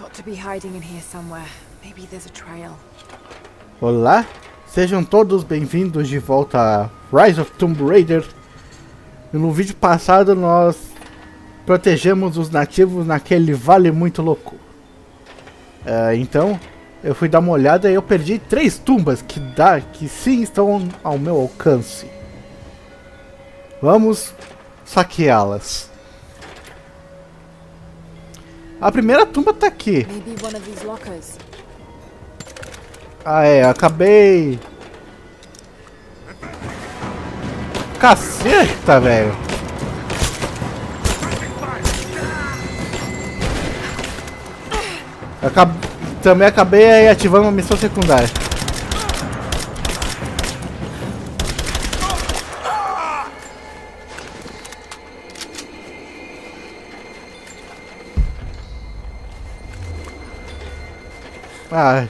got to be hiding in here somewhere. Maybe there's a trail. Olá, sejam todos bem-vindos de volta a Rise of Tomb Raider. No vídeo passado nós protegemos os nativos naquele vale muito louco. Então eu fui dar uma olhada e eu perdi 3 tumbas que sim estão ao meu alcance. Vamos saqueá-las. A primeira tumba tá aqui. Ah é, acabei... Caceta, velho. Também acabei ativando uma missão secundária. Ah,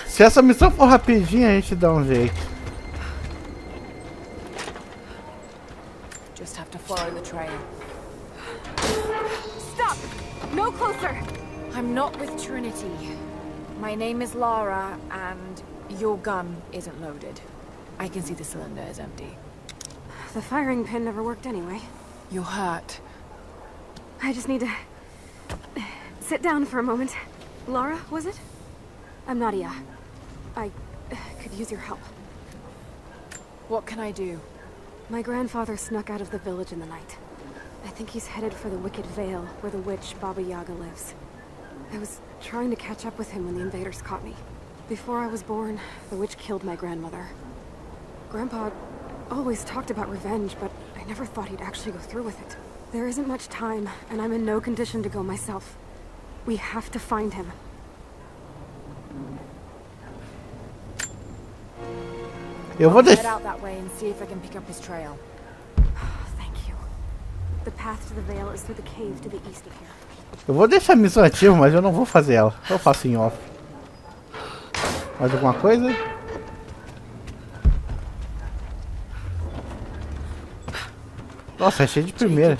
se essa missão for rapidinha, a gente dá um jeito. Just have to follow the trail. Stop! No closer! I'm not with Trinity. My name is Lara, and your gun isn't loaded. I can see the cylinder is empty. The firing pin never worked anyway. You're hurt. I just need to sit down for a moment. Lara, was it? I'm Nadia. I could use your help. What can I do? My grandfather snuck out of the village in the night. I think he's headed for the Wicked Vale, where the witch Baba Yaga lives. I was trying to catch up with him when the invaders caught me. Before I was born, the witch killed my grandmother. Grandpa always talked about revenge, but I never thought he'd actually go through with it. There isn't much time, and I'm in no condition to go myself. We have to find him. Eu vou head out that way and see if I can pick up his trail. Thank you. The path to the Vale is through the cave to the east of here. Eu vou deixar a missão ativa, mas eu não vou fazer ela. Eu faço em off. Mais alguma coisa? Nossa, é cheio de primeira.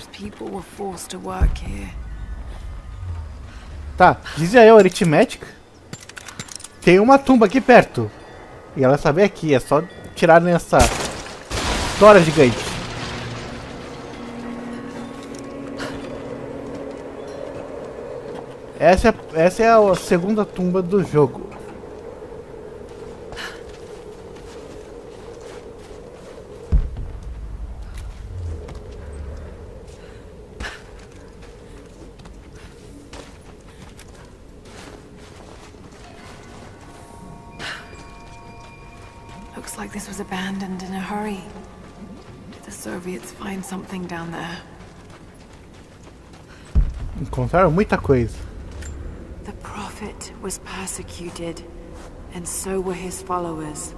Tá, diz aí a aritmética. Tem uma tumba aqui perto. E ela sabe aqui, é só tirar nessa história gigante. Essa é a segunda tumba do jogo. Looks like this was abandoned in a hurry. Did the Soviets find something down there? Encontraram muita coisa. The prophet was persecuted, and so were his followers.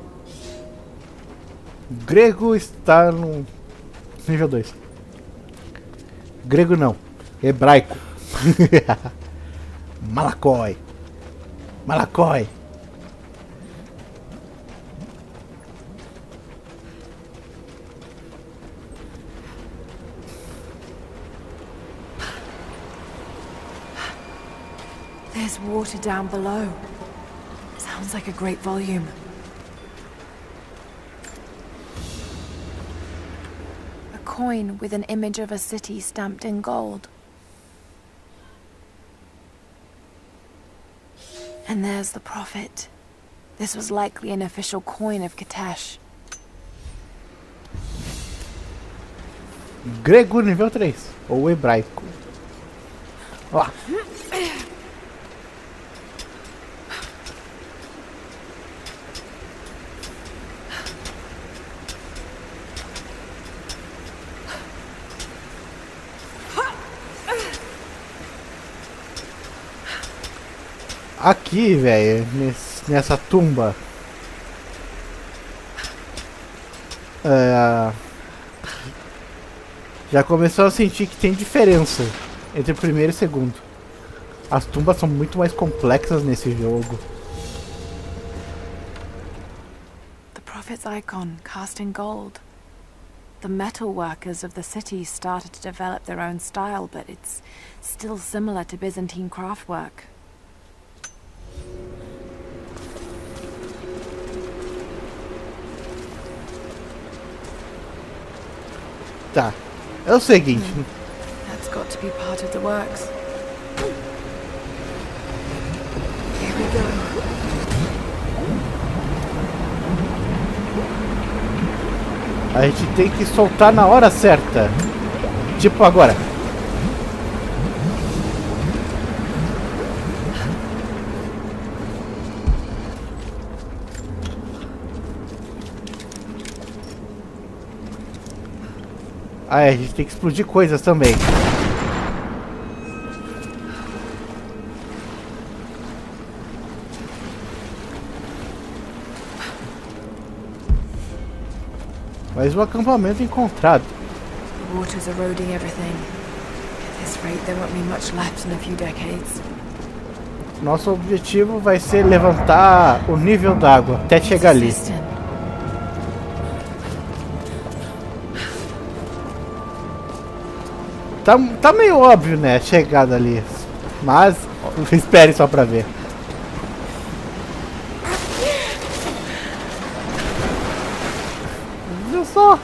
Grego está no nível 2. Grego não, hebraico. Malacói. Malacói. There's water down below. Sounds like a great volume. A coin with an image of a city stamped in gold. And there's the prophet. This was likely an official coin of Katesh. Grego nível 3, ou hebraico. Ó. Aqui, velho, nessa tumba, já começou a sentir que tem diferença entre o primeiro e o segundo. As tumbas são muito mais complexas nesse jogo. The prophet's icon cast in gold. The metal workers of the city started to develop their own style, but it's still similar to Byzantine craftwork. Tá. É o seguinte. That's got to be part of the works. Here we go. A gente tem que soltar na hora certa. Tipo agora. Ah, a gente tem que explodir coisas também. Mais um acampamento encontrado. The water's eroding everything. At this rate, there won't be much left in a few decades. Nosso objetivo vai ser levantar o nível d'água até chegar ali. Tá meio óbvio, né? A chegada ali. Mas espere só pra ver. Viu só?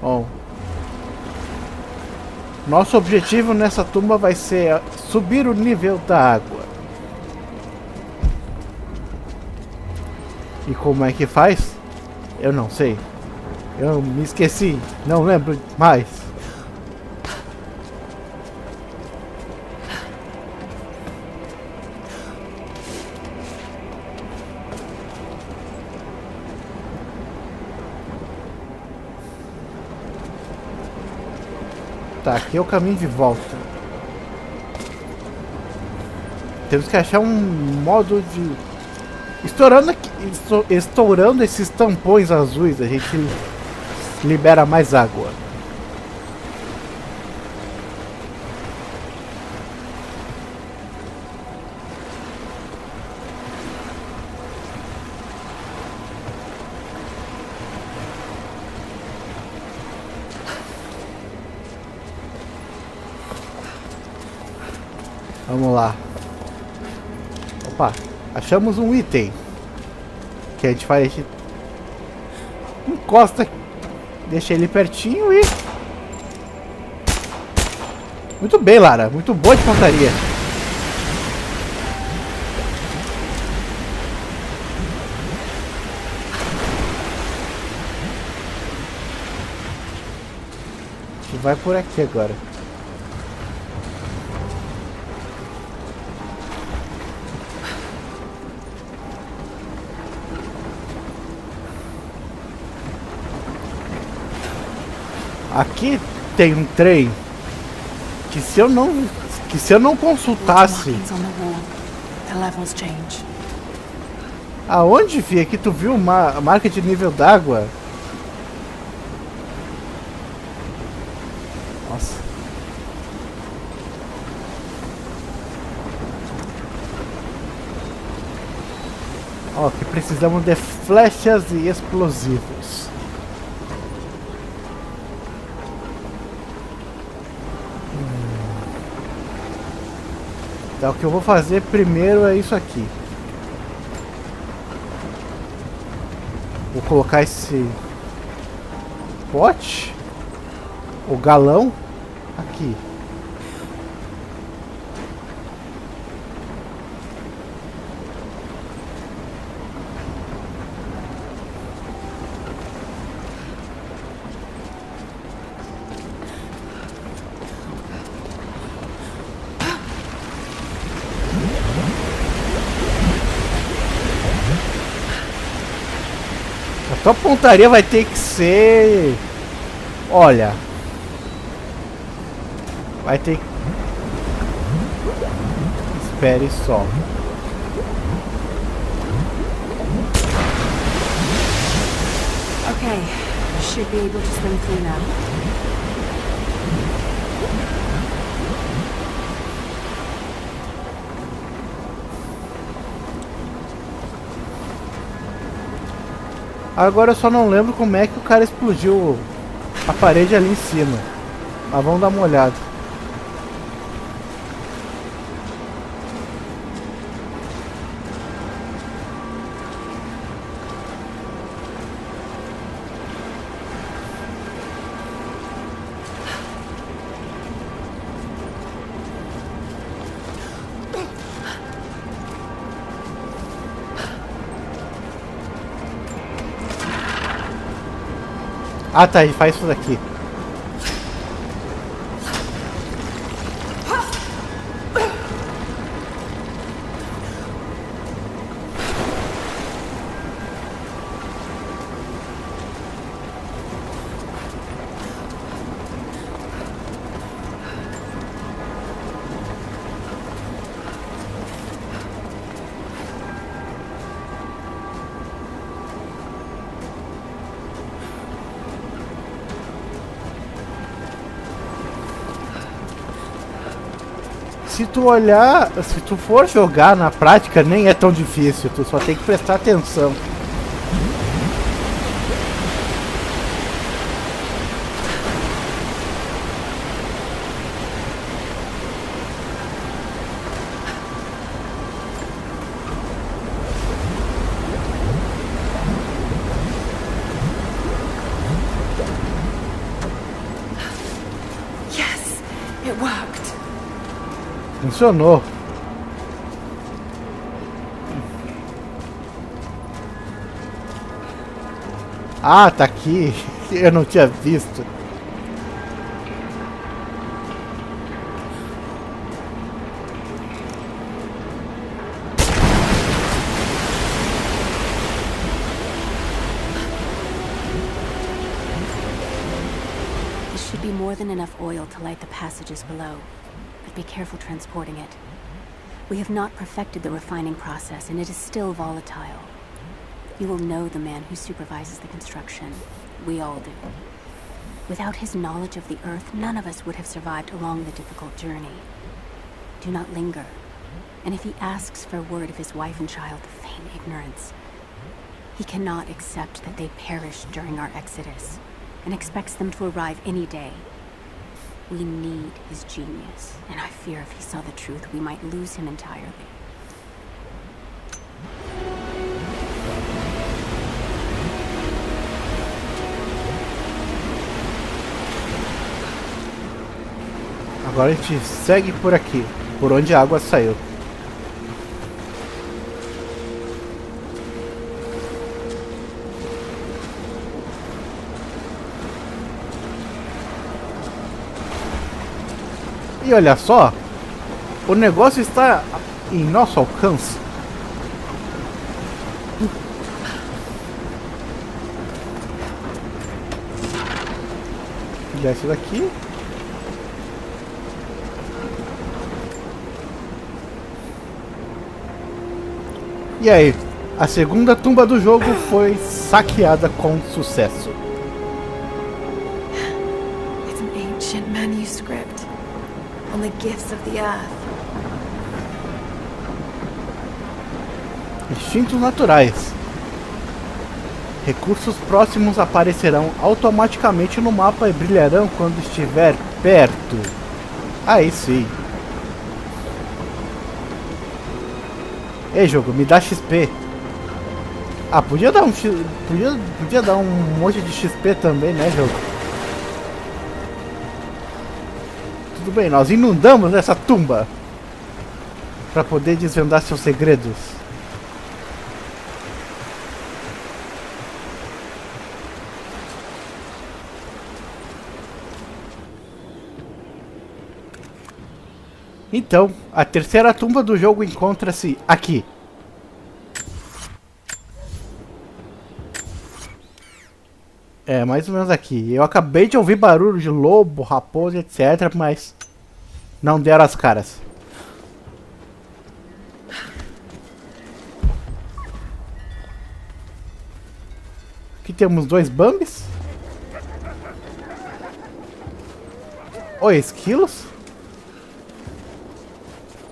Bom. Nosso objetivo nessa tumba vai ser subir o nível da água. E como é que faz? Eu não sei. Eu me esqueci. Não lembro mais. Tá, aqui é o caminho de volta. Temos que achar um modo de... Estourando esses tampões azuis, a gente libera mais água. Vamos lá. Opa, achamos um item. Que a gente faz... A gente encosta, deixa ele pertinho e... Muito bem, Lara. Muito boa de pontaria. A gente vai por aqui agora. Aqui tem um trem que se eu não consultasse aonde vi aqui, tu viu uma marca de nível d'água? Nossa. Ó, que precisamos de flechas e explosivos. Então, o que eu vou fazer primeiro é isso aqui. Vou colocar esse pote, o galão, aqui. A tua pontaria vai ter que ser... Olha... Vai ter que... Espere só. Okay, should be able to swim through now. Agora eu só não lembro como é que o cara explodiu a parede ali em cima. Mas vamos dar uma olhada. Ah tá, ele faz isso daqui. Se tu olhar, se tu for jogar na prática, nem é tão difícil, tu só tem que prestar atenção. Yes, it worked. Funcionou. Ah, tá aqui. Eu não tinha visto. This should be more than enough oil to light the passages below. But be careful transporting it. We have not perfected the refining process, and it is still volatile. You will know the man who supervises the construction. We all do. Without his knowledge of the Earth, none of us would have survived along the difficult journey. Do not linger. And if he asks for word of his wife and child, feign ignorance. He cannot accept that they perished during our exodus, and expects them to arrive any day. We need his genius, and I fear if he saw the truth, we might lose him entirely. Agora a gente segue por aqui, por onde a água saiu. E olha só, o negócio está em nosso alcance. Desce daqui. E aí, a segunda tumba do jogo foi saqueada com sucesso. It's an ancient manuscript on the gifts of the earth. Instintos naturais. Recursos próximos aparecerão automaticamente no mapa e brilharão quando estiver perto. Aí sim. Ei, jogo, me dá XP. Ah, podia dar um podia dar um monte de XP também, né, jogo? Tudo bem, nós inundamos essa tumba para poder desvendar seus segredos. Então, a terceira tumba do jogo encontra-se aqui. É, mais ou menos aqui. Eu acabei de ouvir barulho de lobo, raposa, etc, mas não deram as caras. Aqui temos 2 Bambis. Oi, esquilos.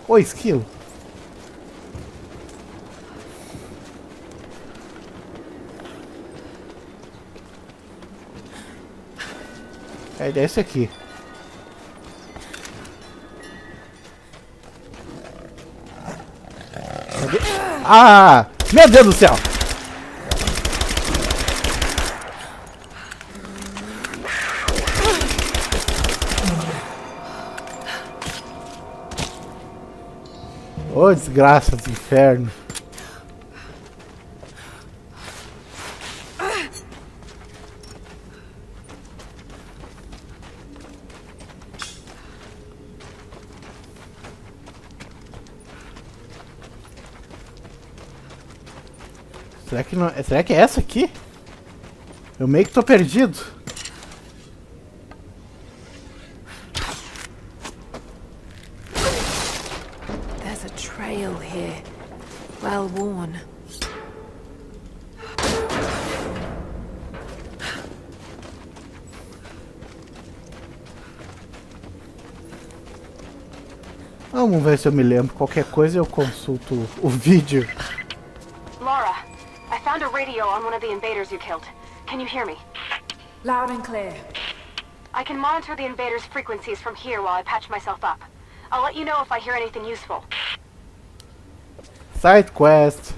Oi, esquilo. É esse aqui. Cadê? Ah! Meu Deus do céu! Ô, desgraça do inferno. Será que não... Será que é essa aqui? Eu meio que tô perdido. There's a trail here. Well worn. Vamos ver se eu me lembro. Qualquer coisa eu consulto o vídeo. Lara, I found a radio on one of the invaders you killed. Can you hear me? Loud and clear. I can monitor the invaders' frequencies from here while I patch myself up. I'll let you know if I hear anything useful. Side quest.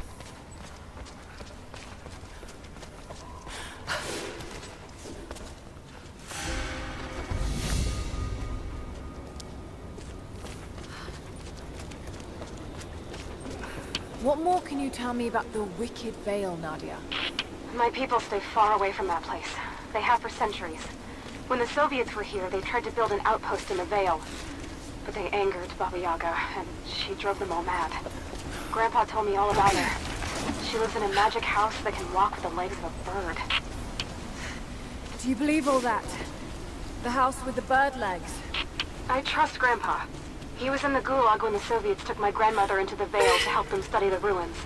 What more can you tell me about the Wicked Vale, Nadia? My people stay far away from that place. They have for centuries. When the Soviets were here, they tried to build an outpost in the Vale. But they angered Baba Yaga, and she drove them all mad. Grandpa told me all about her. She lives in a magic house that can walk with the legs of a bird. Do you believe all that? The house with the bird legs? I trust Grandpa. He was in the Gulag when the Soviets took my grandmother into the Vale to help them study the ruins.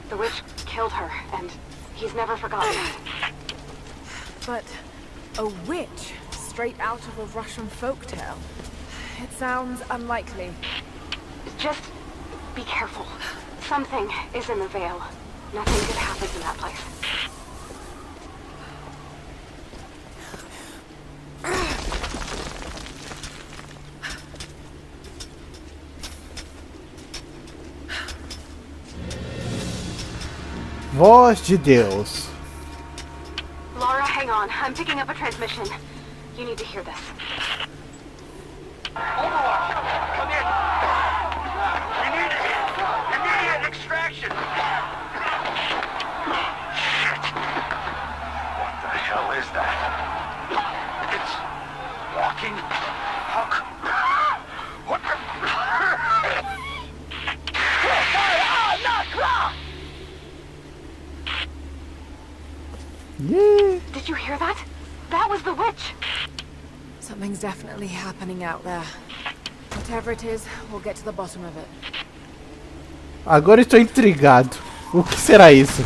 The witch killed her, and he's never forgotten that. But a witch straight out of a Russian folktale? It sounds unlikely. Just be careful. Something is in the Vale. Nothing good happens in that place. Voz de Deus. Lara, hang on. I'm picking up a transmission. You need to hear this. Overwatch, come in. We need immediate extraction. Shit. What the hell is that? It's walking. Huck. What the? Yeah. Did you hear that? That was the witch. Something's definitely happening out there. Whatever it is, we'll get to the bottom of it. Agora estou intrigado. O que será isso?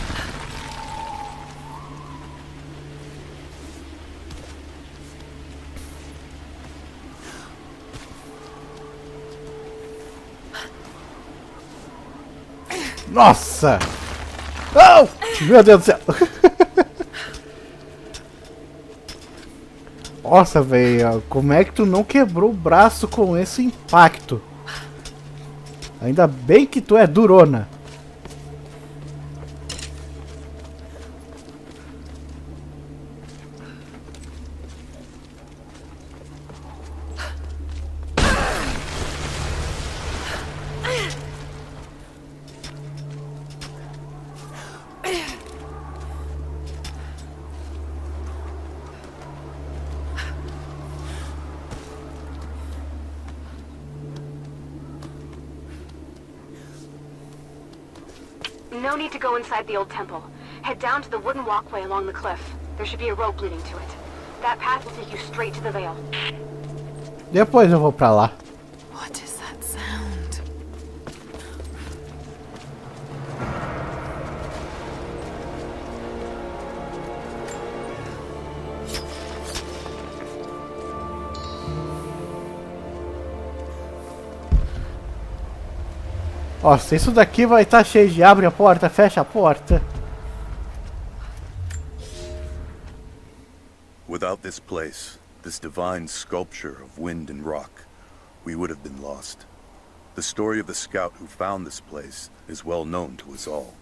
Nossa! Oh! Meu Deus do céu! Nossa, velho, como é que tu não quebrou o braço com esse impacto? Ainda bem que tu é durona. No need to go inside the old temple. Head down to the wooden walkway along the cliff. There should be a rope leading to it. That path will take you straight to the Vale. Depois eu vou pra lá. What is that sound? Nossa, isso daqui vai estar cheio de abre a porta, fecha a porta. Without this place, this divine sculpture of wind and rock, we would have been lost. The story of the scout who found this place is well known to us all,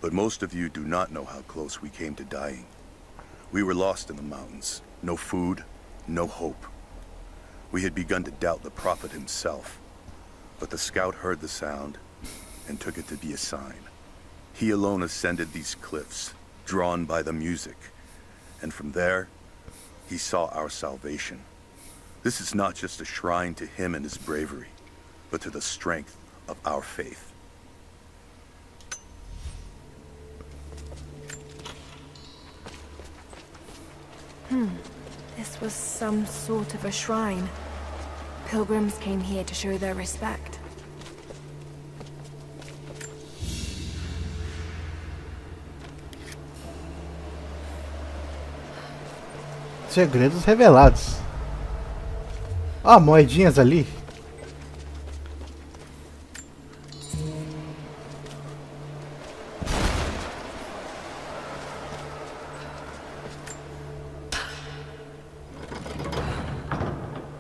but most of you do not know how close we came to dying. We were lost in the mountains, no food, no hope. We had begun to doubt the prophet himself, but the scout heard the sound and took it to be a sign. He alone ascended these cliffs, drawn by the music, and from there, he saw our salvation. This is not just a shrine to him and his bravery, but to the strength of our faith. This was some sort of a shrine. Pilgrims came here to show their respect. Segredos revelados. Ó, moedinhas ali.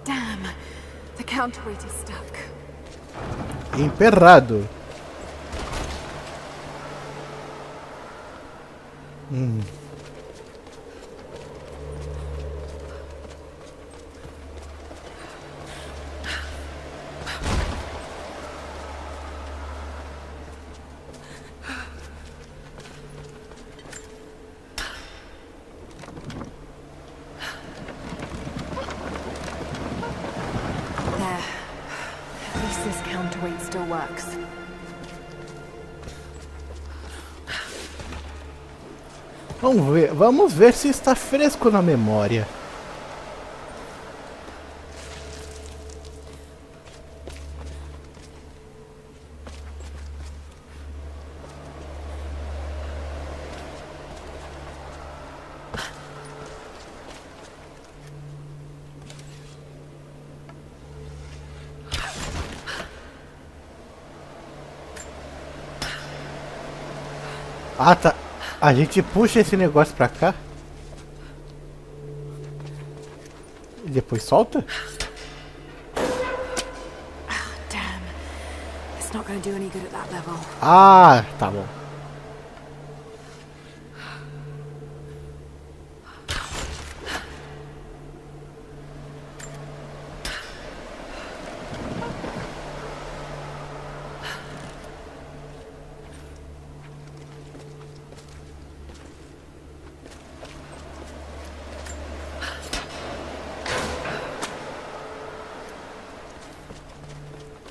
Damn, the counterweight is stuck. Emperrado. This counterweight still works. Vamos ver se está fresco na memória. Ah, tá. A gente puxa esse negócio pra cá. E depois solta? Damn. It's not gonna do any good at that level. Ah, tá bom.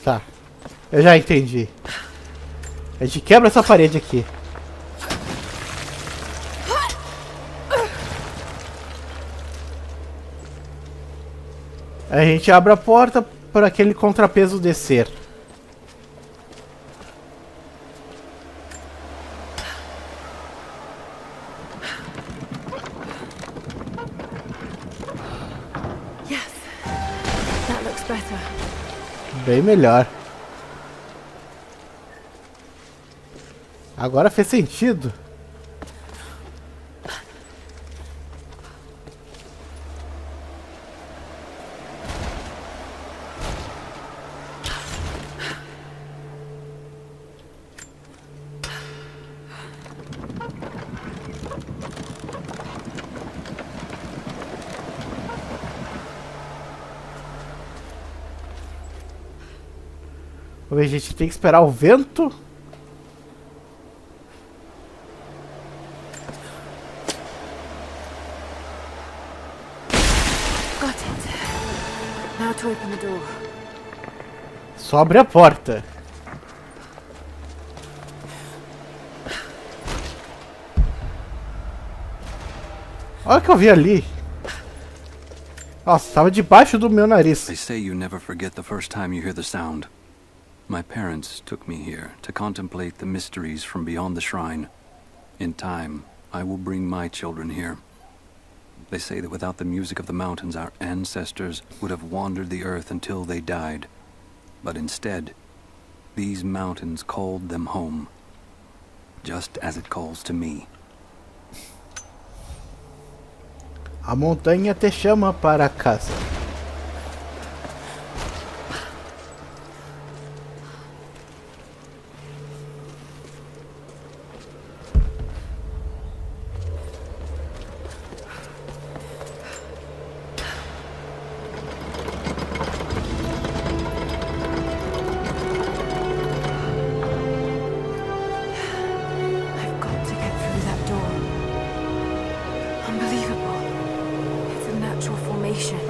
Tá, eu já entendi. A gente quebra essa parede aqui. A gente abre a porta para aquele contrapeso descer. Yes, that looks better. Bem melhor. Agora fez sentido. A gente tem que esperar o vento. Got it. Now to open the door. Só abre a porta. Olha o que eu vi ali. Nossa, estava debaixo do meu nariz. They say you never forget the first time you hear the sound. My parents took me here to contemplate the mysteries from beyond the shrine. In time, I will bring my children here. They say that without the music of the mountains, our ancestors would have wandered the earth until they died. But instead, these mountains called them home, just as it calls to me. A montanha te chama para casa.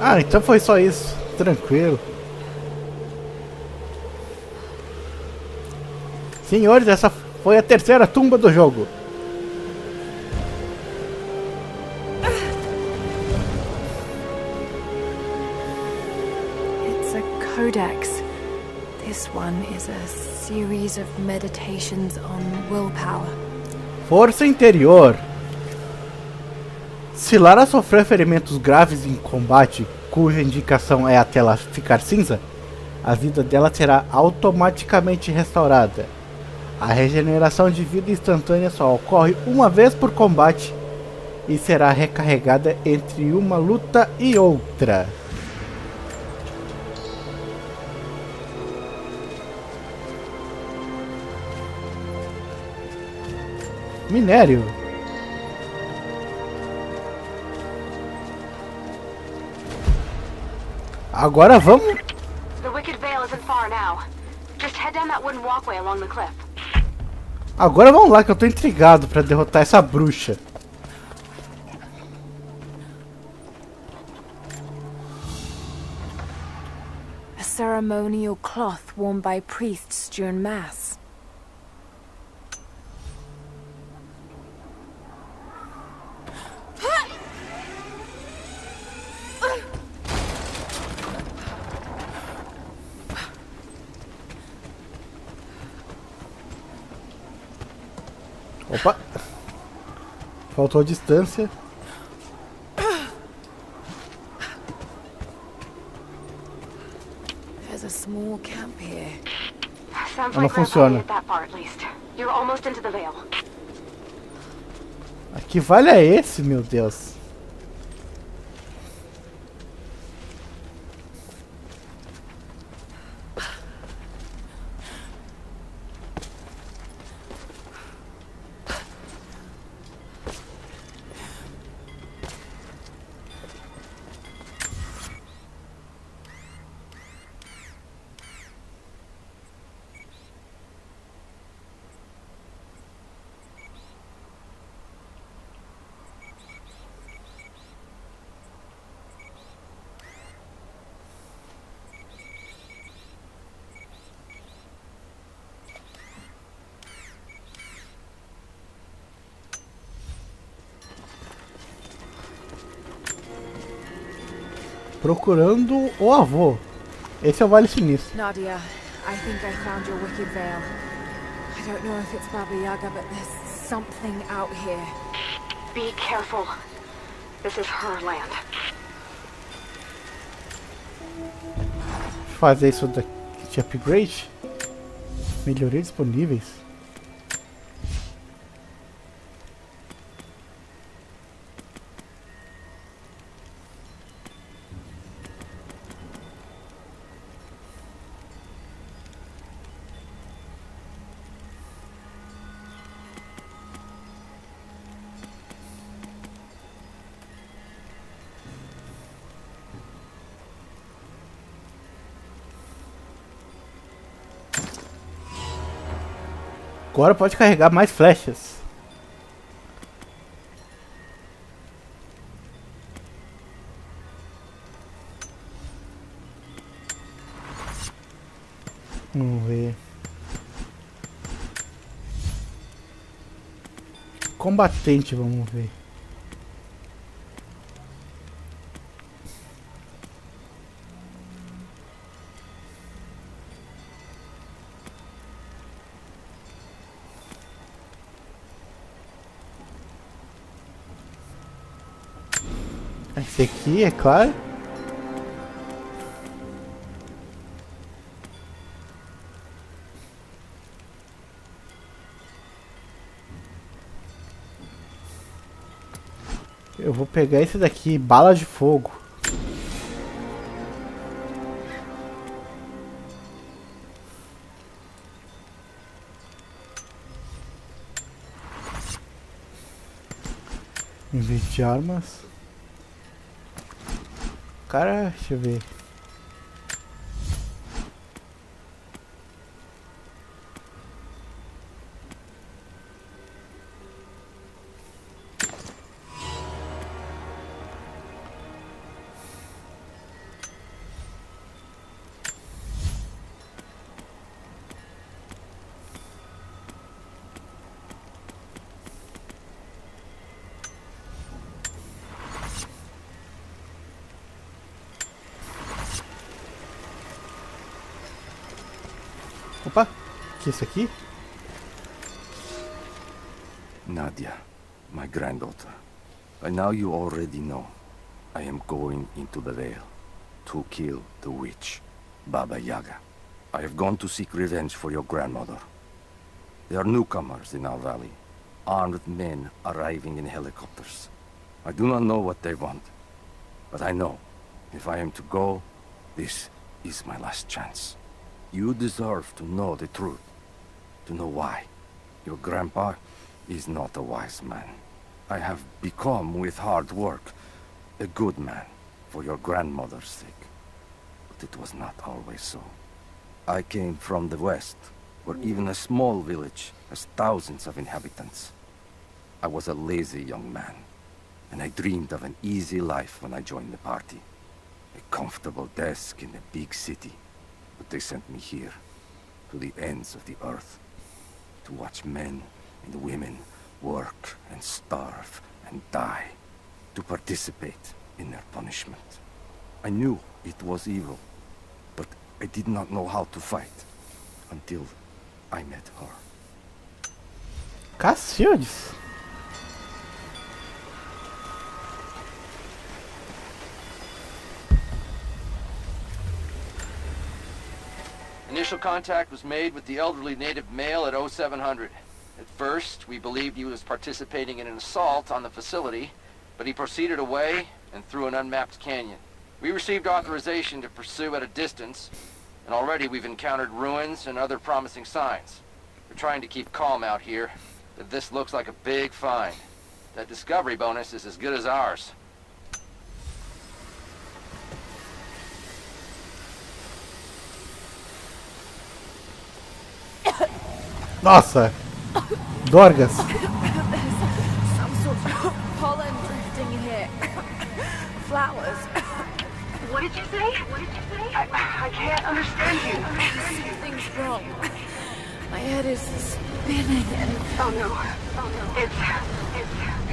Ah, então foi só isso. Tranquilo. Senhores, essa foi a terceira tumba do jogo. codex. This one is a series of meditations on willpower. Força interior. Se Lara sofrer ferimentos graves em combate, cuja indicação é a tela ficar cinza, a vida dela será automaticamente restaurada. A regeneração de vida instantânea só ocorre uma vez por combate e será recarregada entre uma luta e outra. Minério. Agora vamos. The wicked veil isn't far now. Just head down that wooden walkway along the cliff. Agora vamos lá que eu tô intrigado pra derrotar essa bruxa. A ceremonial cloth worn by priests during mass. Opa! Faltou distância. There's a small camp here. Sounds Não like funciona. Grandpa hit that far at least. You're almost into the veil. Que vale é esse, meu Deus? Procurando o avô. Esse é o Vale Sinistro. Nadia, I think I found your wicked veil. I don't know if it's Baba Yaga, but there's something out here. Be careful. This is her land. Fazer isso daqui de upgrade. Melhorias disponíveis. Agora pode carregar mais flechas. Vamos ver. Combatente, vamos ver. Esse aqui, é claro. Eu vou pegar esse daqui, bala de fogo. Em vez de armas. Cara, deixa eu ver. Opa, que é isso aqui? Nadia, my granddaughter. By now you already know. I am going into the Vale to kill the witch, Baba Yaga. I have gone to seek revenge for your grandmother. There are newcomers in our valley, armed men arriving in helicopters. I do not know what they want, but I know if I am to go, this is my last chance. You deserve to know the truth, to know why. Your grandpa is not a wise man. I have become, with hard work, a good man for your grandmother's sake. But it was not always so. I came from the west, where even a small village has thousands of inhabitants. I was a lazy young man, and I dreamed of an easy life when I joined the party. A comfortable desk in a big city. But they sent me here, to the ends of the earth, to watch men and women work and starve and die, to participate in their punishment. I knew it was evil, but I did not know how to fight until I met her. Cacildes. Initial contact was made with the elderly native male at 0700. At first, we believed he was participating in an assault on the facility, but he proceeded away and through an unmapped canyon. We received authorization to pursue at a distance, and already we've encountered ruins and other promising signs. We're trying to keep calm out here, but this looks like a big find. That discovery bonus is as good as ours. Nossa! Dorgas! Some sort of pollen drifting here. Flowers. What did you say? What did you say? I can't understand you. Something's wrong. My head is spinning and... Oh no. Oh no.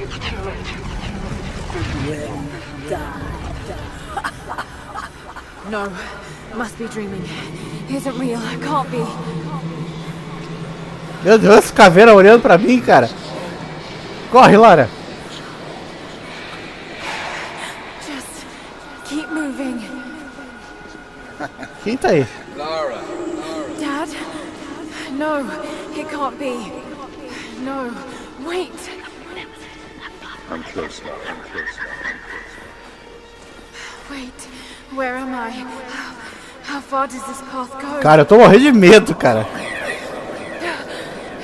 It's too late. No. Must be dreaming. Isn't real. Can't be. Meu Deus, caveira olhando pra mim, cara. Corre, Lara. Just keep moving. Quem tá aí? Lara. Dad? No, it can't be. No, wait. I'm close now. Wait, where am I? How far does this path go? Cara, eu tô morrendo de medo, cara.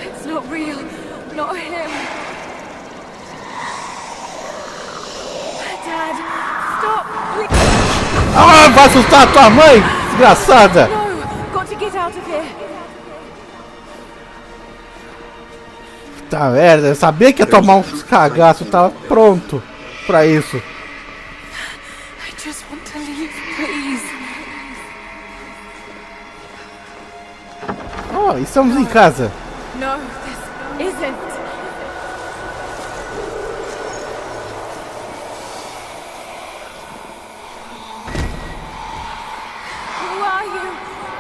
It's not real. Not him. Dad, stop. Ah, vai assustar a tua mãe, desgraçada. No, got to get out of here. Tá merda, eu sabia que ia tomar uns cagaços, eu tava pronto pra isso. I just want to leave, please. Oh, estamos em casa. No, this isn't. Who are you?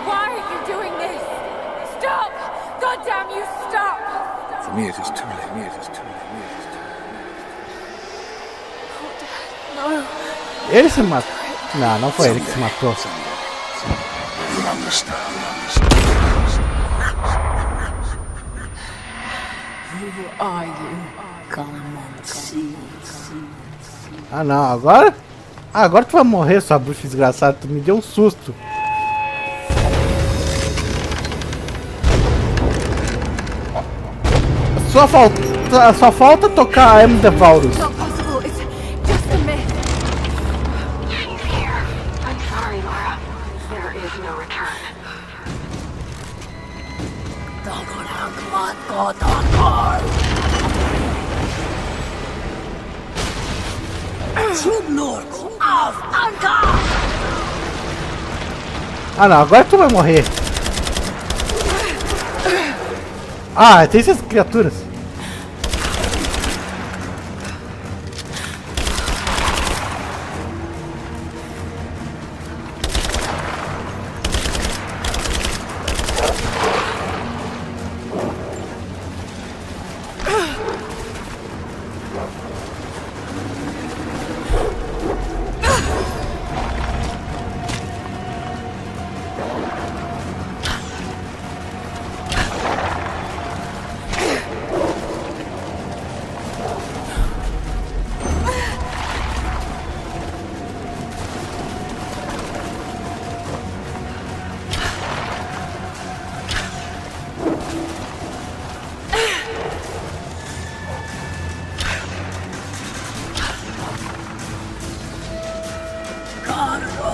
Why are you doing this? Stop! God damn you, stop! For me, it is too late. No. Ele se matou. Não, não foi ele que se matou. You understand. Who are you? Come and see. Ah não, agora? Agora tu vai morrer, sua bruxa desgraçada. Tu me deu um susto. Só falta tocar a M. The Vaurus. Not possible. It's just a myth. She's here. I'm sorry, Lara. There is no return. Ah não, agora tu vai morrer. Ah, tem essas criaturas.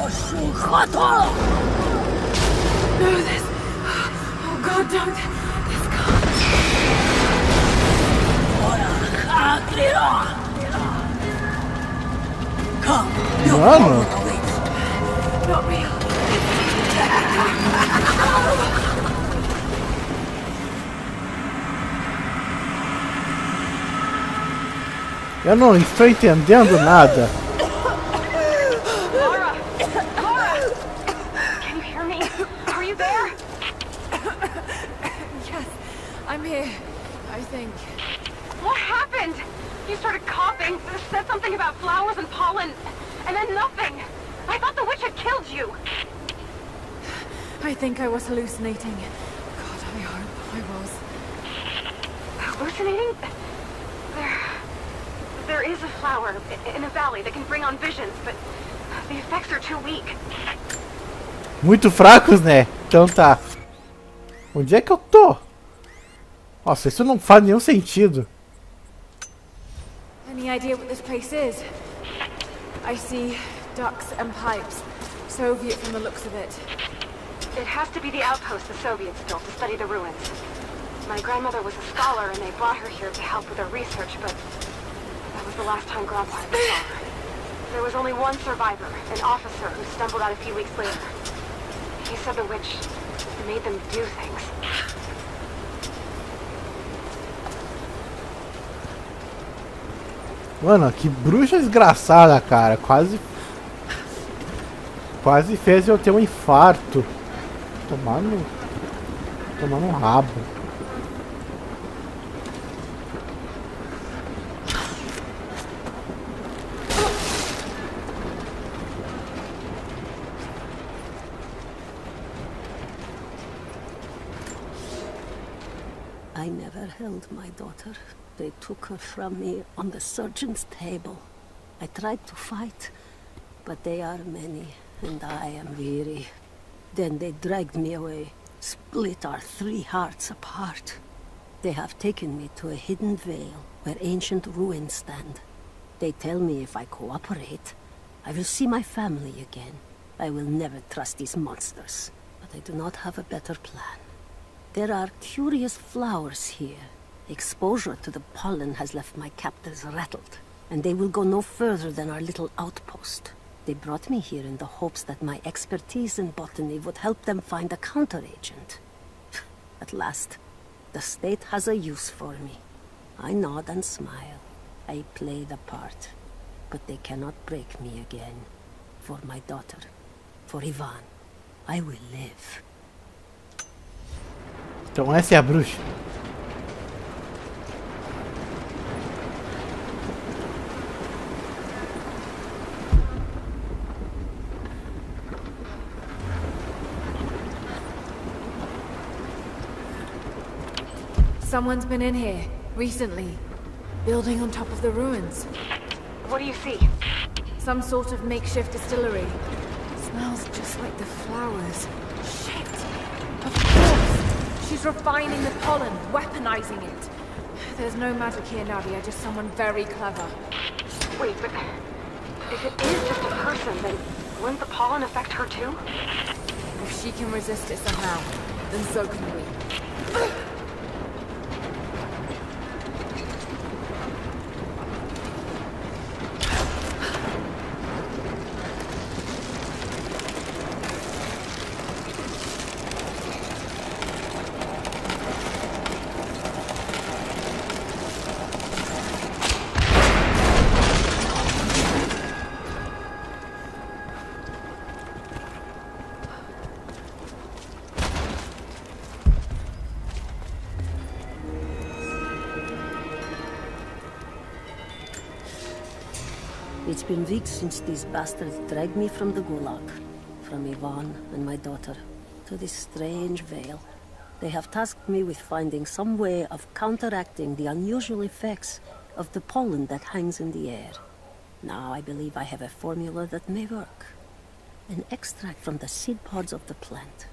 No, this... Oh God, don't. This can't. Mano, Not real. eu não estou entendendo nada. Lara! Lara! Can you hear me? Are you there? Yes, I'm here. I think. What happened? You started coughing, said something about flowers and pollen, and then nothing. I thought the witch had killed you. I think I was hallucinating. God, I hope I was. Hallucinating? There is a flower in a valley that can bring on visions, but the effects are too weak. Muito fracos, né? Então tá. Onde é que eu tô? Nossa, isso não faz nenhum sentido. Any idea what this place is? I see ducks and pipes. Soviet from the looks of it. It has to be the outpost the Soviets built to study the ruins. My grandmother was a scholar and they brought her here to help with her research, but that was the last time Grandpa ever saw her. There was only one survivor, an officer who stumbled out a few weeks later. He said the witch made them do things. Mano, que bruxa desgraçada, cara. Quase fez eu ter um infarto. Tomar no rabo. I never held my daughter. They took her from me on the surgeon's table. I tried to fight, but they are many, and I am weary. Then they dragged me away, split our 3 hearts apart. They have taken me to a hidden vale where ancient ruins stand. They tell me if I cooperate, I will see my family again. I will never trust these monsters, but I do not have a better plan. There are curious flowers here. Exposure to the pollen has left my captors rattled, and they will go no further than our little outpost. They brought me here in the hopes that my expertise in botany would help them find a counteragent. At last, the state has a use for me. I nod and smile. I play the part. But they cannot break me again. For my daughter, for Ivan, I will live. Então essa é a bruxa. Someone's been in here, recently. Building on top of the ruins. What do you see? Some sort of makeshift distillery. Smells just like the flowers. Shit! Of course! She's refining the pollen, weaponizing it. There's no magic here, Nadia, just someone very clever. Wait, but if it is just a person, then wouldn't the pollen affect her too? If she can resist it somehow, then so can we. It's been weeks since these bastards dragged me from the Gulag, from Ivan and my daughter, to this strange vale. They have tasked me with finding some way of counteracting the unusual effects of the pollen that hangs in the air. Now I believe I have a formula that may work. An extract from the seed pods of the plant.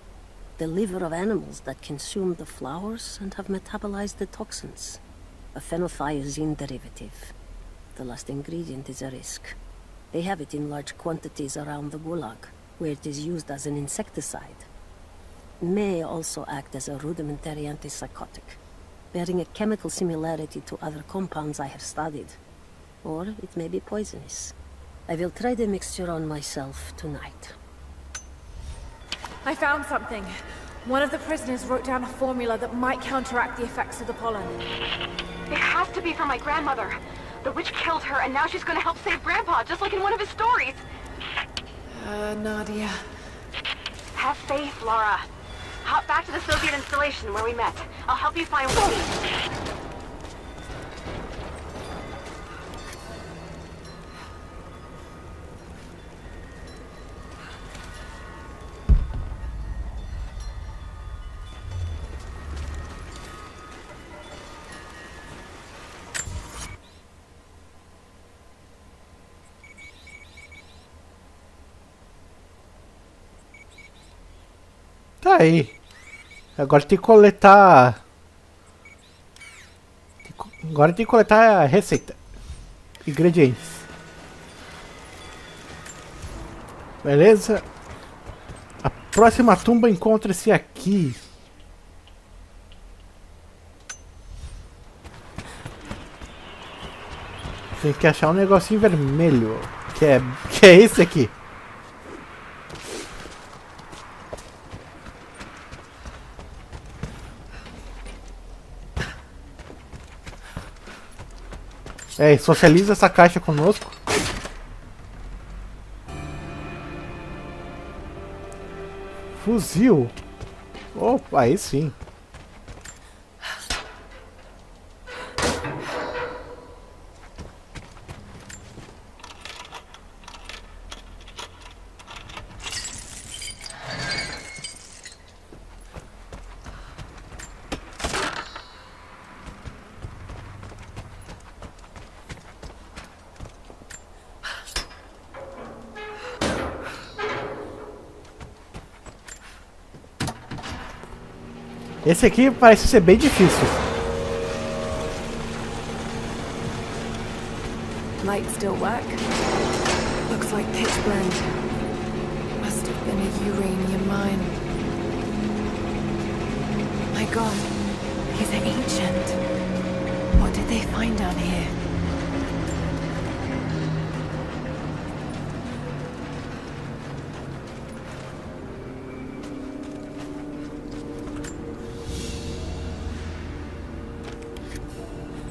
The liver of animals that consume the flowers and have metabolized the toxins. A phenothiazine derivative. The last ingredient is a risk. They have it in large quantities around the Gulag. where it is used as an insecticide. May also act as a rudimentary antipsychotic, bearing a chemical similarity to other compounds I have studied. Or it may be poisonous. I will try the mixture on myself tonight. I found something. One of the prisoners wrote down a formula that might counteract the effects of the pollen. It has to be from my grandmother. The witch killed her, and now she's gonna help save Grandpa, just like in one of his stories. Nadia. Have faith, Lara. Hop back to the Soviet installation where we met. I'll help you find what we need. Tá aí. Agora tem que coletar. Agora tem que coletar a receita. Ingredientes. Beleza. A próxima tumba encontra-se aqui. Tem que achar um negocinho vermelho. Que é esse aqui. Socializa essa caixa conosco. Fuzil. Opa, aí sim. Esse aqui parece ser bem difícil. Light still work? Looks like pitch blend. Must have been a uranium mine. My God, he's ancient. What did they find down here?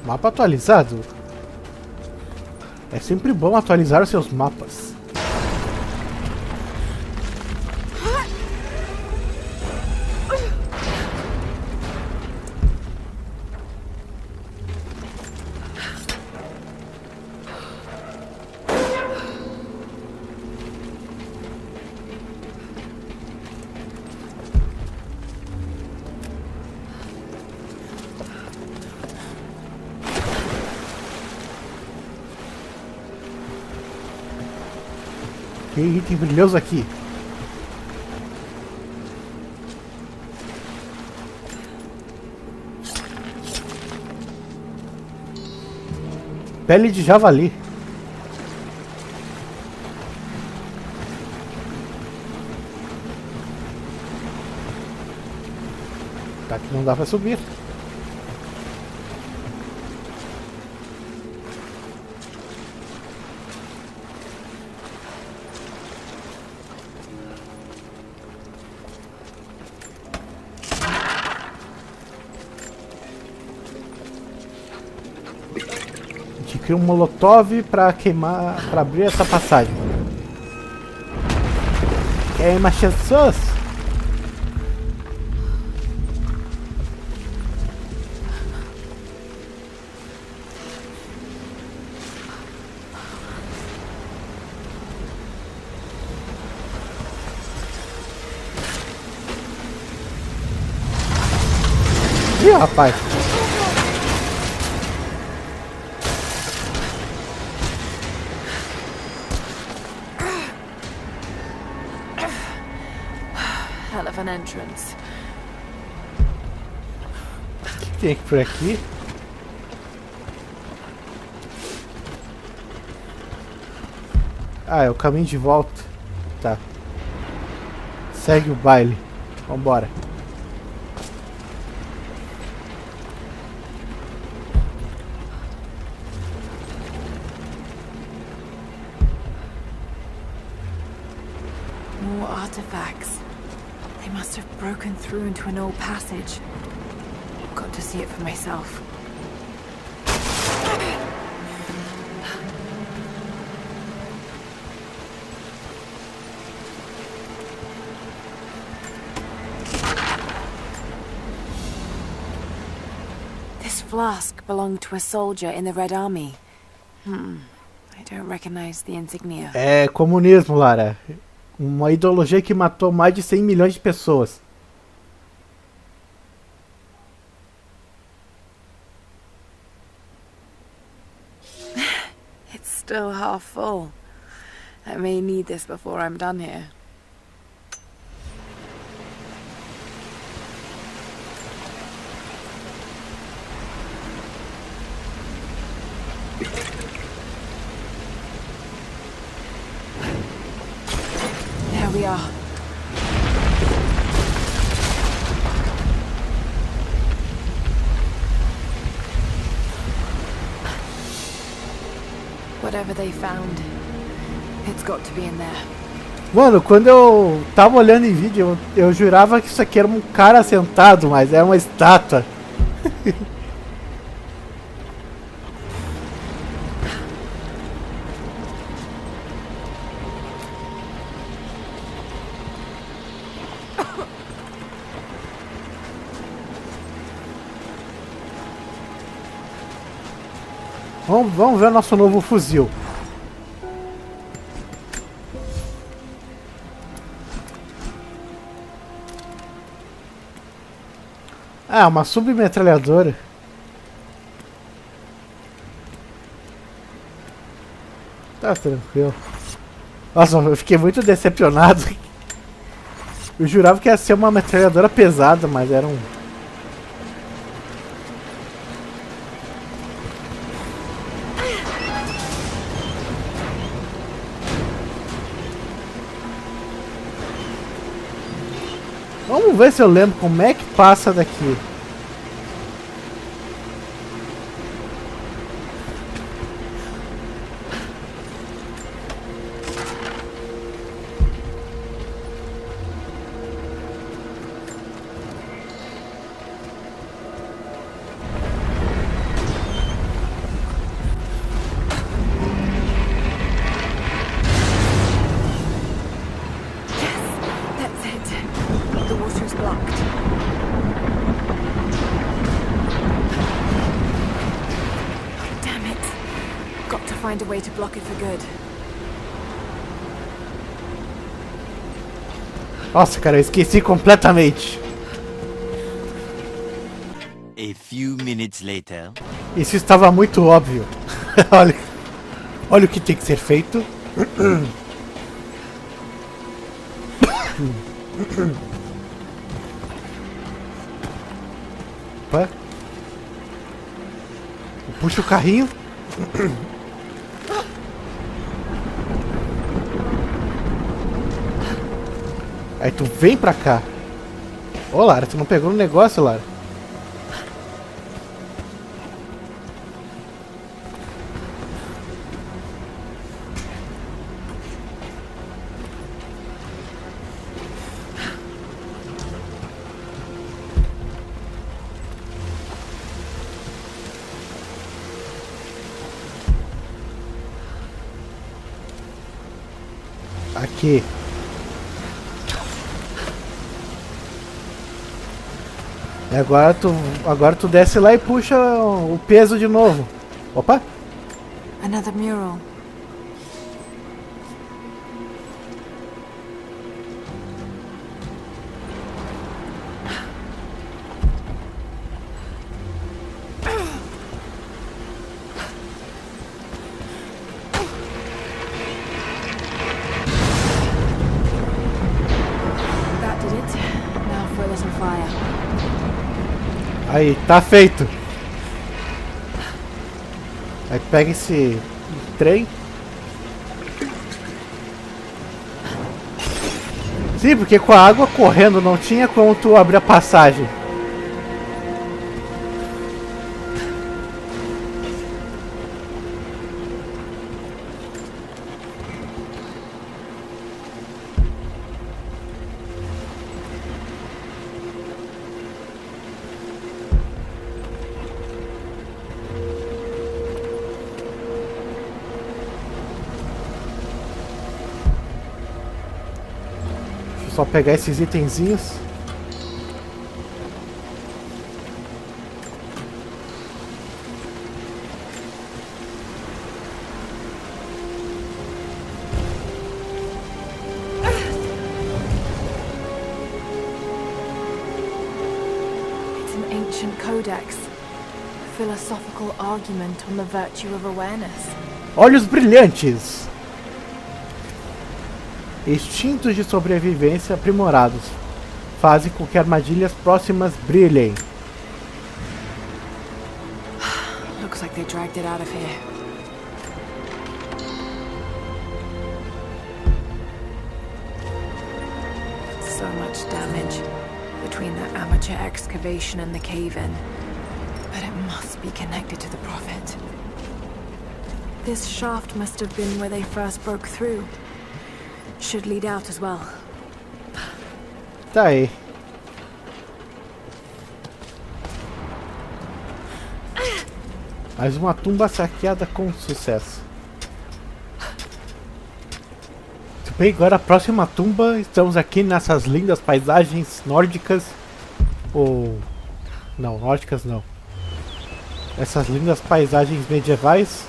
Mapa atualizado? É sempre bom atualizar os seus mapas. Que item brilhoso aqui. Pele de javali. Tá que não dá pra subir. Cria um molotov pra queimar, pra abrir essa passagem. Queima Jesus! Ih, rapaz! Hell of an entrance. O que tem aqui por aqui? Ah, é o caminho de volta. Tá. Segue o baile. Vambora. More artifacts. They must have broken through into an old passage. Got to see it for myself. This flask belonged to a soldier in the Red Army. I don't recognize the insignia. É comunismo, Lara. Uma ideologia que matou mais de 100 milhões de pessoas. It's still half full. I may need this before I'm done here. There we are. Whatever they found, it's got to be in there. Mano, quando eu tava olhando em vídeo, eu jurava que isso aqui era um cara sentado, mas é uma estátua. Vamos ver o nosso novo fuzil. Ah, uma submetralhadora. Tá tranquilo. Nossa, eu fiquei muito decepcionado. Eu jurava que ia ser uma metralhadora pesada, mas era um... Vamos ver se eu lembro como é que passa daqui. Find a way to block it for good. Nossa, cara, eu esqueci completamente. A few minutes later. Isso estava muito óbvio. olha o que tem que ser feito. Opa. Puxa o carrinho. Aí tu vem pra cá. Ô Lara, tu não pegou no negócio, Lara? Aqui. E agora tu desce lá e puxa o peso de novo. Opa! Another mural. That did it. Now for a little fire. Aí, tá feito. Aí pega esse trem. Sim, porque com a água correndo não tinha como tu abrir a passagem. Só pegar esses itenzinhos. It's an ancient codex. A philosophical argument on the virtue of awareness. Olhos brilhantes. Instintos de sobrevivência aprimorados fazem com que armadilhas próximas brilhem. Looks like they dragged it out of here. So much damage between the amateur excavation and the cave-in. But it must be connected to the Prophet. This shaft must have been where they first broke through. Should lead out as well. Tá aí. Mais uma tumba saqueada com sucesso. Muito bem, agora a próxima tumba. Estamos aqui nessas lindas paisagens nórdicas. Ou... não, nórdicas não. Essas lindas paisagens medievais.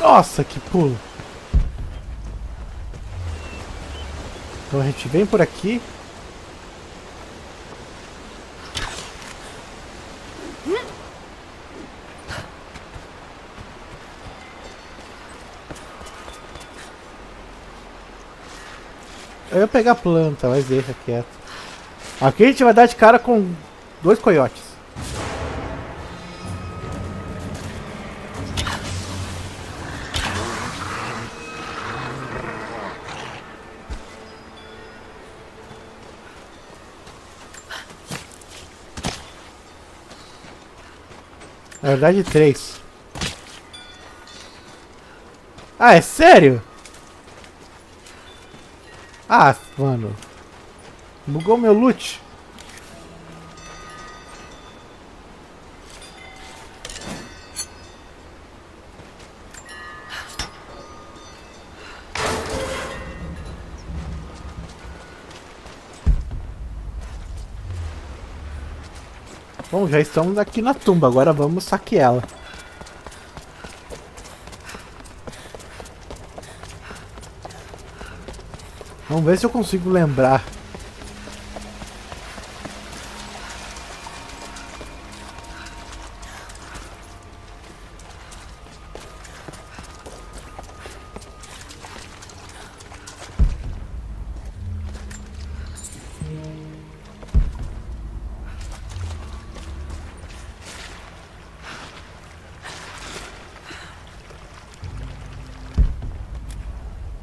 Nossa, que pulo! Então a gente vem por aqui. Eu ia pegar a planta, mas deixa quieto. Aqui a gente vai dar de cara com 2 coiotes. Na verdade 3. Ah, é sério? Ah, mano. Bugou meu loot. Bom, já estamos aqui na tumba, agora vamos saqueá-la. Vamos ver se eu consigo lembrar.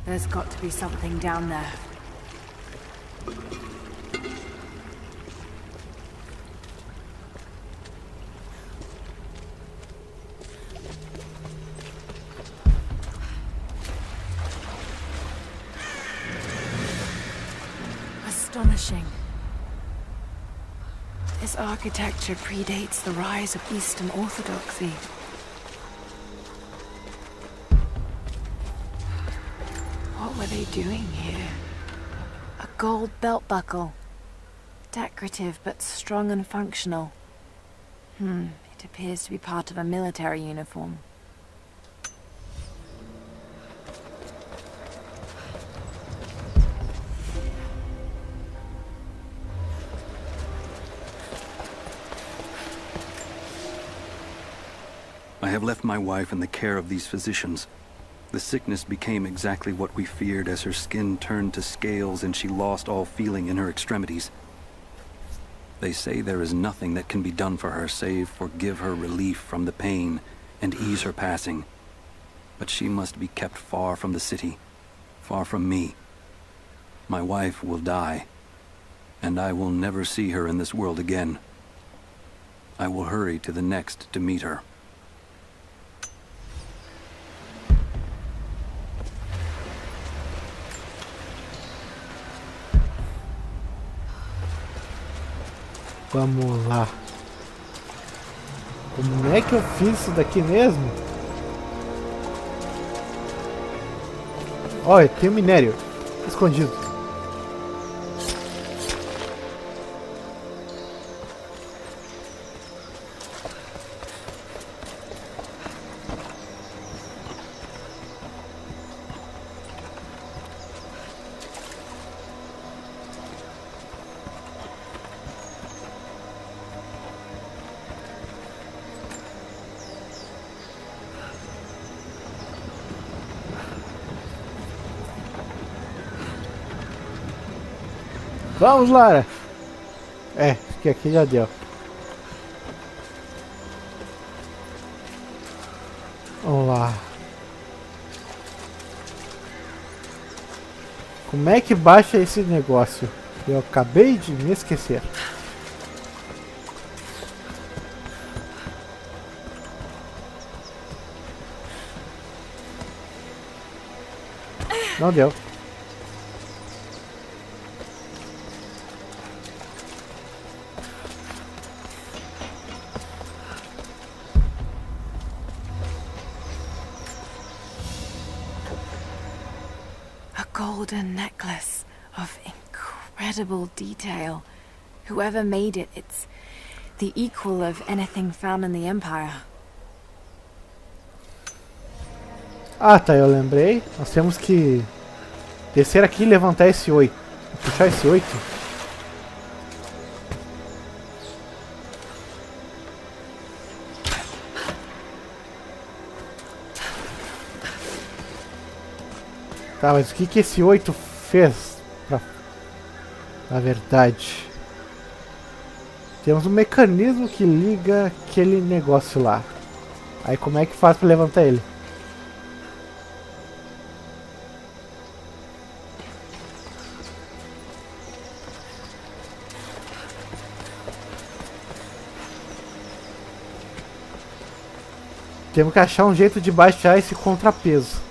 There's got to be something down there. Astonishing. This architecture predates the rise of Eastern Orthodoxy. What were they doing here? A gold belt buckle. Decorative but strong and functional. It appears to be part of a military uniform. I have left my wife in the care of these physicians. The sickness became exactly what we feared as her skin turned to scales and she lost all feeling in her extremities. They say there is nothing that can be done for her save for give her relief from the pain and ease her passing. But she must be kept far from the city, far from me, my wife will die, and I will never see her in this world again. I will hurry to the next to meet her. Vamos lá. Como é que eu fiz isso daqui mesmo? Olha, tem um minério escondido. Vamos, Lara! É, que aqui já deu. Vamos lá. Como é que baixa esse negócio? Eu acabei de me esquecer. Não deu. Golden necklace of incredible detail. Whoever made it, it's the equal of anything found in the Empire. Ah, tá, eu lembrei. Nós temos que descer aqui e levantar esse 8. Puxar esse 8. Tá, mas o que que esse 8 fez? Na verdade, temos um mecanismo que liga aquele negócio lá. Aí como é que faz pra levantar ele? Temos que achar um jeito de baixar esse contrapeso.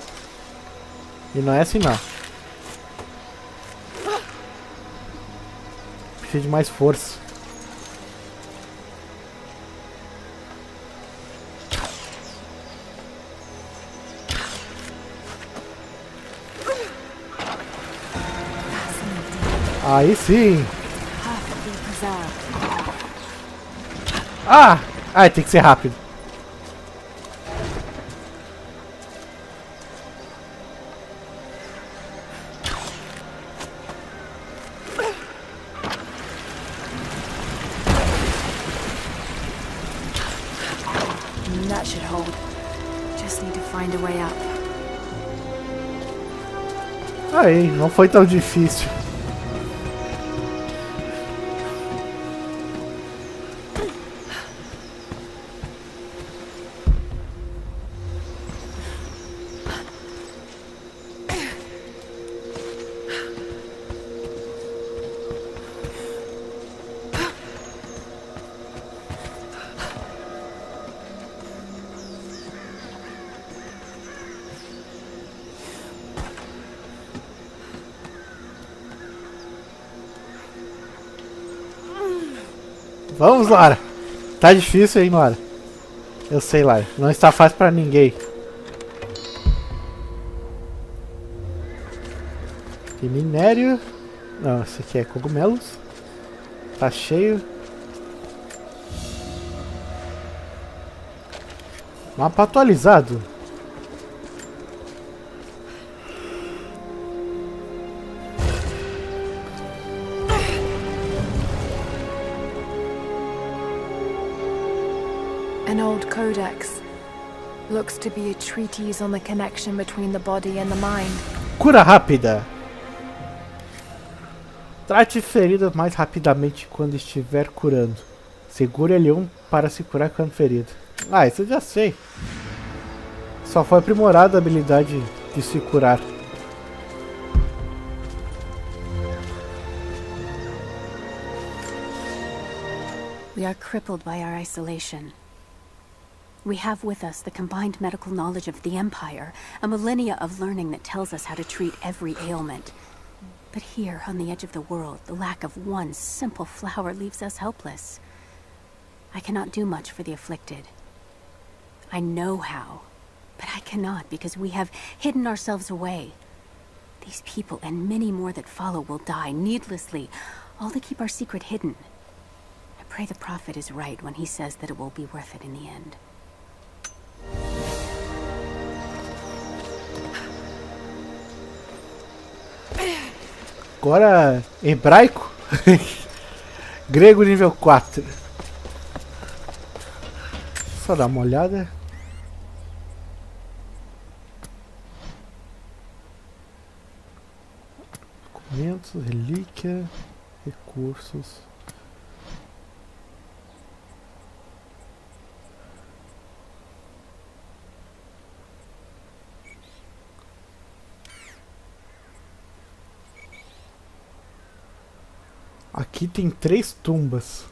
E não é assim não. Precisa de mais força. Aí sim. Ah! Ai, tem que ser rápido. That should hold. Just need to find a way up. Aí, não foi tão difícil. Vamos, Lara. Tá difícil, hein, Lara? Eu sei, Lara. Não está fácil pra ninguém. Tem minério. Não, esse aqui é cogumelos. Tá cheio. Mapa atualizado. An old codex. Looks to be a treatise on the connection between the body and the mind. Cura rápida. Trate feridas mais rapidamente quando estiver curando. Segure L1 para se curar quando ferido. Ah, isso eu já sei. Só foi aprimorada a habilidade de se curar. We are crippled by our isolation. We have with us the combined medical knowledge of the Empire, a millennia of learning that tells us how to treat every ailment. But here, on the edge of the world, the lack of one simple flower leaves us helpless. I cannot do much for the afflicted. I know how, but I cannot because we have hidden ourselves away. These people and many more that follow will die needlessly, all to keep our secret hidden. I pray the prophet is right when he says that it will be worth it in the end. Agora, hebraico. Grego nível 4. Só dar uma olhada. Documentos, relíquia, recursos. Aqui tem 3 tumbas.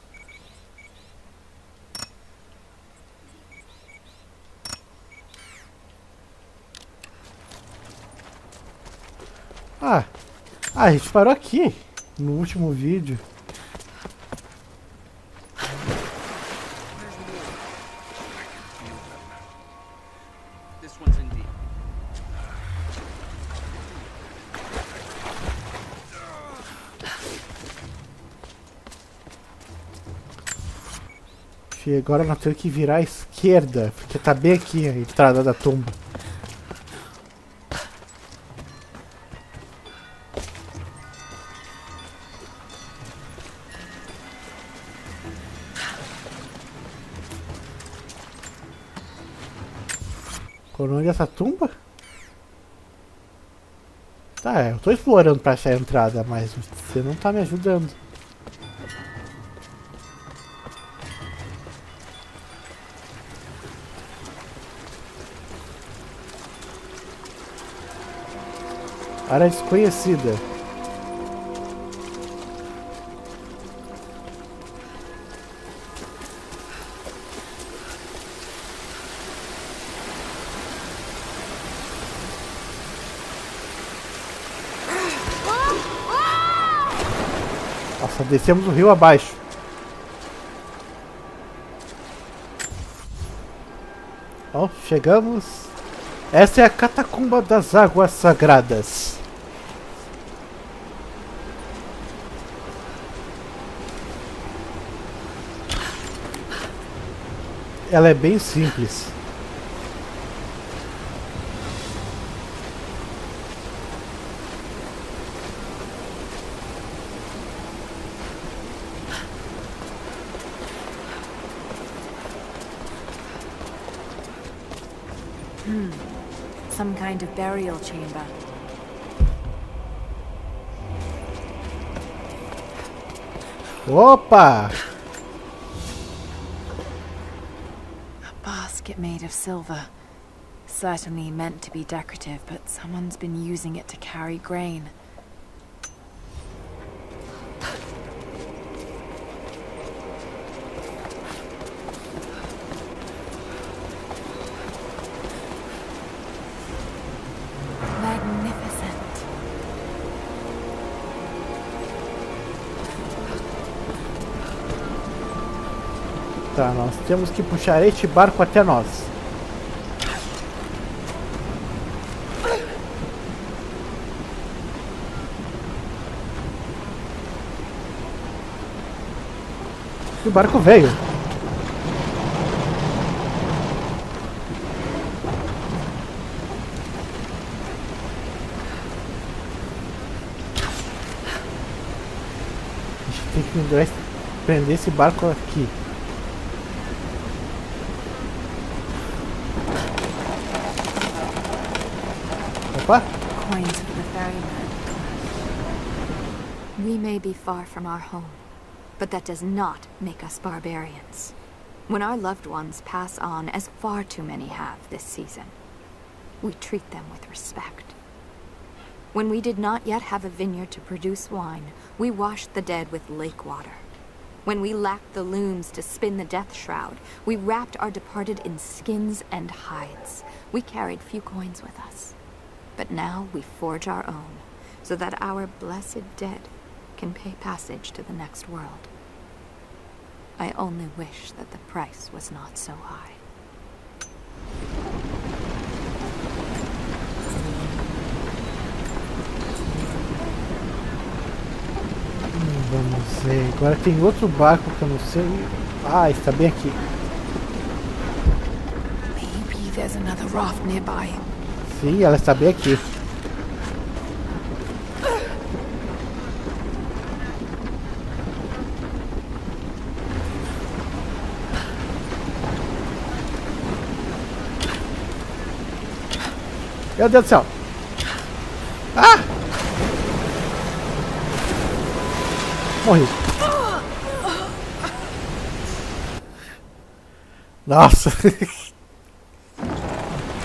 A gente parou aqui no último vídeo. E agora nós temos que virar à esquerda, porque tá bem aqui a entrada da tumba. Por onde é essa tumba? Tá, eu tô explorando pra achar a entrada, mas você não tá me ajudando. Área desconhecida. Nossa, descemos o rio abaixo. Ó, chegamos. Essa é a catacumba das águas sagradas. Ela é bem simples. Some kind of burial chamber. Opa! A basket made of silver. Certainly meant to be decorative, but someone's been using it to carry grain. Tá, nós temos que puxar este barco até nós. E o barco veio. A gente tem que prender esse barco aqui. Coins for the ferryman. We may be far from our home, but that does not make us barbarians. When our loved ones pass on, as far too many have this season, we treat them with respect. When we did not yet have a vineyard to produce wine, we washed the dead with lake water. When we lacked the looms to spin the death shroud, we wrapped our departed in skins and hides. We carried few coins with us. But now we forge our own, so that our blessed dead can pay passage to the next world. I only wish that the price was not so high. Vamos ver. Agora tem outro barco que eu não sei. Ah, está bem aqui. Maybe there's another raft nearby. Sim, ela está bem aqui. Meu Deus do céu! Ah! Morri. Nossa!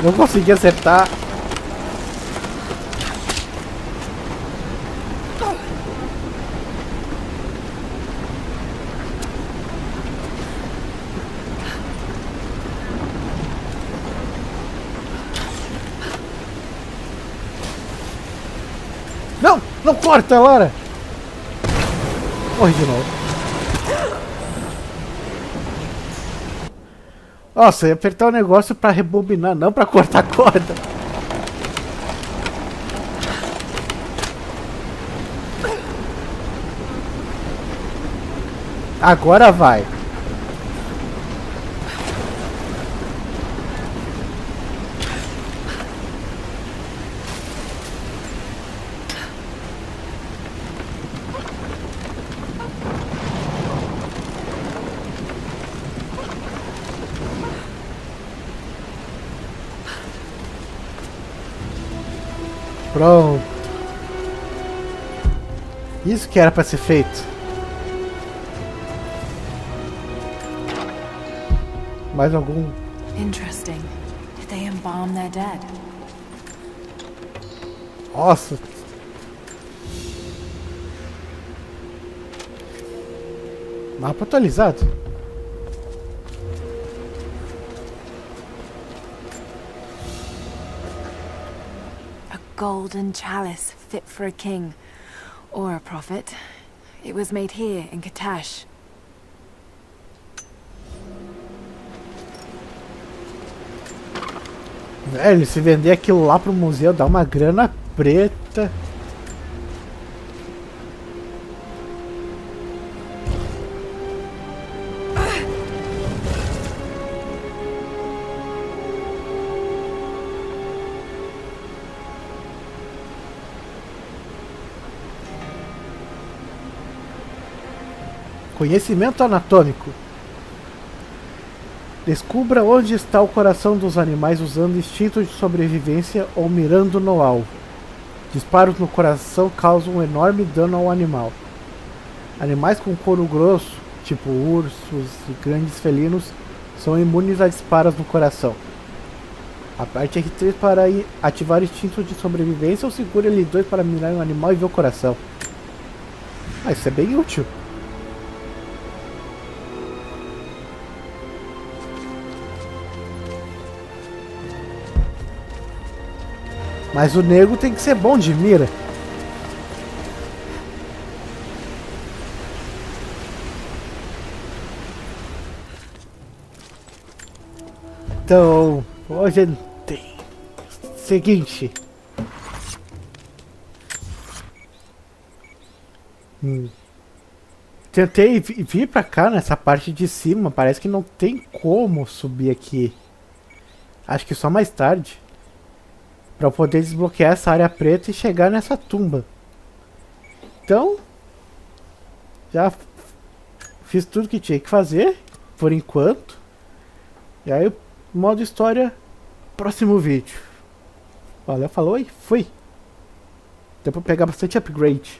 Não consegui acertar. Não! Não corta, Lara! Morri de novo. Nossa, eu ia apertar o negócio pra rebobinar, não pra cortar a corda. Agora vai. Pronto. Isso que era pra ser feito. Mais algum? Interesting. They embalm their dead. Nossa. Mapa atualizado. Golden chalice fit for a king or a prophet. It was made here in Katash. Velho, se vender aquilo lá pro museu dá uma grana preta. Conhecimento anatômico. Descubra onde está o coração dos animais usando instinto de sobrevivência ou mirando no alvo. Disparos no coração causam um enorme dano ao animal. Animais com couro grosso, tipo ursos e grandes felinos, são imunes a disparos no coração. Aperte R3 para ativar instinto de sobrevivência ou segure L2 para mirar um animal e ver o coração. Ah, isso é bem útil. Mas o nego tem que ser bom de mira. Então, hoje tem seguinte. Tentei vir pra cá nessa parte de cima, parece que não tem como subir aqui. Acho que só mais tarde. Pra eu poder desbloquear essa área preta e chegar nessa tumba. Então, já fiz tudo que tinha que fazer, por enquanto. E aí, modo história, próximo vídeo. Valeu, falou e fui. Deu pra pegar bastante upgrade.